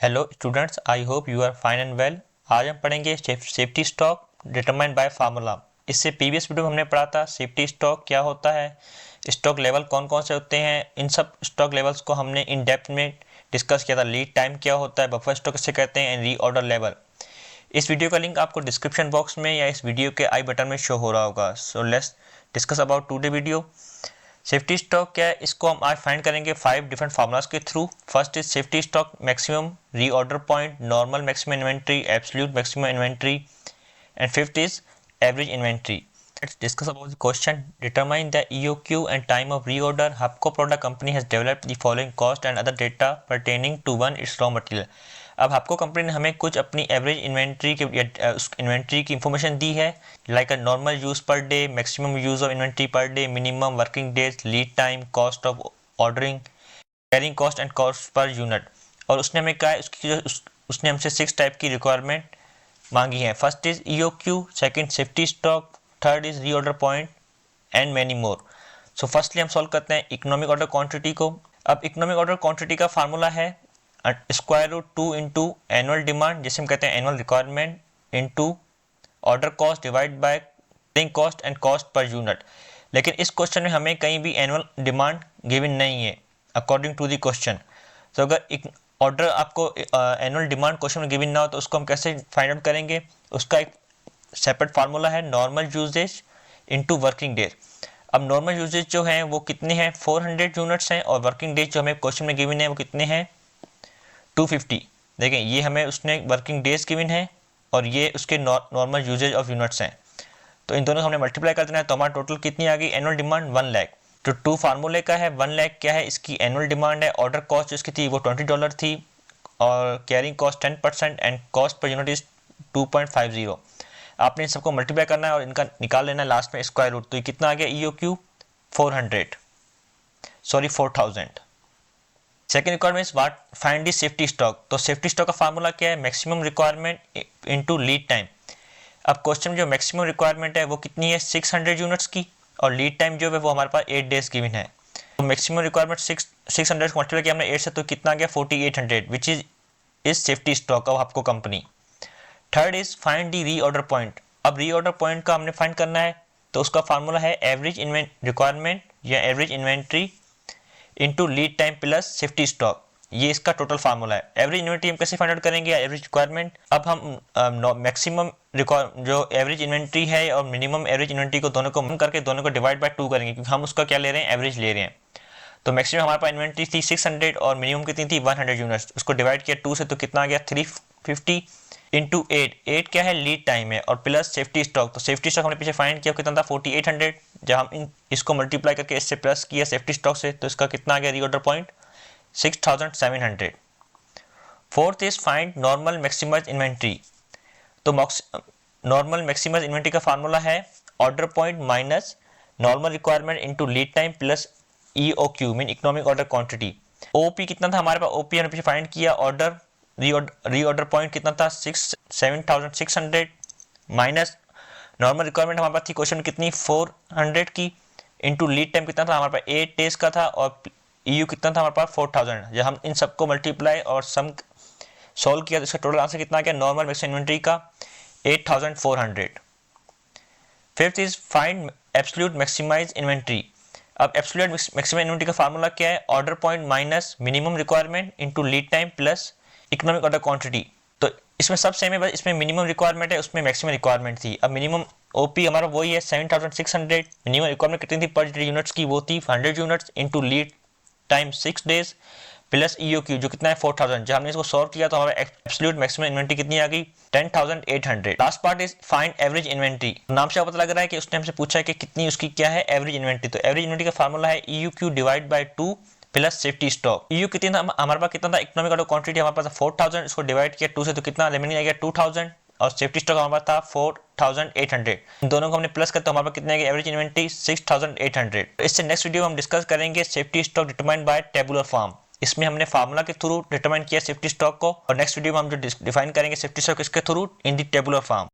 Hello students, I hope you are fine and well. आज हम पढ़ेंगे safety stock determined by formula. इससे previous video में हमने पढ़ा था सेफ्टी स्टॉक क्या होता है, स्टॉक लेवल कौन कौन से होते हैं। इन सब स्टॉक लेवल्स को हमने इन डेप्थ में डिस्कस किया था। लीड टाइम क्या होता है, बफर स्टॉक किसे कहते हैं, एंड रीऑर्डर लेवल। इस वीडियो का लिंक आपको डिस्क्रिप्शन बॉक्स में या इस वीडियो के आई बटन में शो हो रहा होगा। So let's discuss about today video. Safety stock क्या है, इसको हम आज फाइंड करेंगे 5 डिफरेंट फार्मूलाज के through. First is safety stock maximum, reorder point, normal maximum inventory, absolute maximum inventory, and fifth is average inventory. Let's discuss about the question. Determine the EOQ and time of reorder. Hubco product company has developed the following cost and other data pertaining to one its raw material. अब हबको company ने हमें कुछ अपनी average inventory की उस inventory की information दी है, like a normal use per day, maximum use of inventory per day, minimum working days, lead time, cost of ordering, carrying cost and cost per unit. और उसने हमें कहा उसने हमसे 6 टाइप की रिक्वायरमेंट मांगी है। First is EOQ, second safety stock, third is reorder point and many more. So firstly हम सॉल्व करते हैं इकोनॉमिक ऑर्डर क्वांटिटी को। अब इकोनॉमिक ऑर्डर क्वांटिटी का फार्मूला है square root 2 into annual demand, जिसे हम कहते हैं annual requirement, into order cost divide by carrying cost and cost per unit. लेकिन इस क्वेश्चन में हमें कहीं भी एनुअल डिमांड गिवन नहीं है अकॉर्डिंग टू द क्वेश्चन। तो अगर ऑर्डर आपको एनुअल डिमांड क्वेश्चन में गिवन ना हो तो उसको हम कैसे फाइंड आउट करेंगे। उसका एक सेपरेट फार्मूला है normal usage into working days. अब नॉर्मल यूजेज जो है वो कितने हैं, 400 यूनिट्स हैं, और वर्किंग डेज जो हमें क्वेश्चन में गिवन है वो कितने हैं, 250। देखें, ये हमें उसने वर्किंग डेज गिवन है और ये उसके नॉर्मल यूजेज ऑफ यूनिट्स हैं। तो इन दोनों को हमने मल्टीप्लाई कर देना है, तो हमारा टोटल कितनी आ गई, एनुअल डिमांड 1 लाख। तो 2 फार्मूले का है, 1 लाख क्या है, इसकी एनुअल डिमांड है। ऑर्डर कॉस्ट जिसकी थी वो $20 थी, और carrying cost 10% and cost per unit is 2.50। आपने इन सबको मल्टीप्लाई करना है और इनका निकाल लेना है लास्ट में स्क्वायर रूट। तो ये कितना आ गया, EOQ 4000। Second requirement is what, find the safety stock. तो सेफ्टी स्टॉक का फार्मूला क्या है, maximum requirement into lead time. अब क्वेश्चन में जो मैक्सिमम रिक्वायरमेंट है वो कितनी है, 600 यूनिट्स की, और लीड टाइम जो है वो हमारे पास 8 डेज गिवन है। तो मैक्सिमम रिक्वायरमेंट 600 मल्टीप्लाई किया हमने 8 से, तो कितना आ गया 4800, which is safety stock of आपको company. Third is find the reorder point. अब रीऑर्डर पॉइंट का हमने फाइंड करना है, तो उसका फार्मूला है एवरेज रिक्वायरमेंट या average inventory into lead time plus safety stock. ये इसका टोटल फार्मूला है। एवरेज इन्वेंट्री हम कैसे फाइंड आउट करेंगे, एवरेज रिक्वायरमेंट। अब हम मैक्सिमम जो एवरेज इन्वेंट्री है और मिनिमम एवरेज इन्वेंट्री को दोनों को करके दोनों को डिवाइड बाय 2 करेंगे, क्योंकि हम उसका क्या ले रहे हैं, एवरेज ले रहे हैं। तो मैक्सिमम हमारे पास इन्वेंट्री थी 600 और मिनिमम कितनी थी 100 यूनिट्स। उसको डिवाइड किया 2 से, तो कितना आ गया 350 इंटू 8 क्या है, लीड टाइम है, और प्लस सेफ्टी स्टॉक। तो सेफ्टी स्टॉक हमने पीछे फाइंड किया कितना था 4800। जब हम इसको मल्टीप्लाई करके इससे प्लस किया सेफ्टी स्टॉक से, तो इसका कितना आ गया reorder point 6700। Fourth is find normal maximize inventory. तो नॉर्मल मैक्सिमाइज इन्वेंट्री का फार्मूला है order point minus normal requirement into lead time plus EOQ mean economic order quantity. OP कितना था हमारे पास, OP हमने पीछे फाइंड किया, ऑर्डर रीऑर्डर पॉइंट कितना था 7600 माइनस नॉर्मल रिक्वायरमेंट हमारे पास थी क्वेश्चन में कितनी 400 की, इंटू लीड टाइम कितना था हमारे पास 8 डेज का था, और EU कितना था हमारे पास 4000। जब हम इन सबको मल्टीप्लाई और सम सॉल्व किया तो इसका टोटल आंसर कितना आ गया, नॉर्मल मैक्सिमम इन्वेंट्री का 8400। Fifth is find absolute maximize inventory. अब एब्सोल्यूट मैक्सिमम इन्वेंट्री का फार्मूला क्या है, order point minus minimum requirement into lead time plus economic order quantity. तो इसमें सब सेम है, बस इसमें मिनिमम रिक्वायरमेंट है, उसमें मैक्सिमम रिक्वायरमेंट थी। अब मिनिमम OP हमारा वही है 7600, मिनिमम रिक्वायरमेंट कितनी थी पर यूनिट्स की, वो थी 100 units into lead time 6 days plus EOQ जो कितना है 4000। जब हमने इसको सॉल्व किया तो हमारा एब्सोल्यूट मैक्सिमम इन्वेंट्री कितनी आ गई 10800। Last part is find average inventory. नाम से पता लग रहा है कि उसने हमसे पूछा है कि कितनी उसकी क्या है एवरेज इन्वेंट्री। तो एवरेज इन्वेंट्री का फार्मूला है EOQ divide by 2 plus safety stock. EU कितना था हमारे पास, कितना था इकोनॉमिक ऑर्डर क्वांटिटी हमारे पास 4000, इसको डिवाइड किया 2 से, तो कितना रिमेनिंग आ गया 2000, और सेफ्टी स्टॉक हमारे पास था 4800। इन दोनों को हमने प्लस करते तो हमारे पास कितने आ गए एवरेज इन्वेंट्री 6800। इससे नेक्स्ट वीडियो में हम डिस्कस करेंगे safety stock determined bye tabular form. इसमें हमने फार्मूला के थ्रू डिटरमाइन किया सेफ्टी स्टॉक को, और नेक्स्ट वीडियो में हम जो डिफाइन करेंगे सेफ्टी स्टॉक इसके through in the tabular form.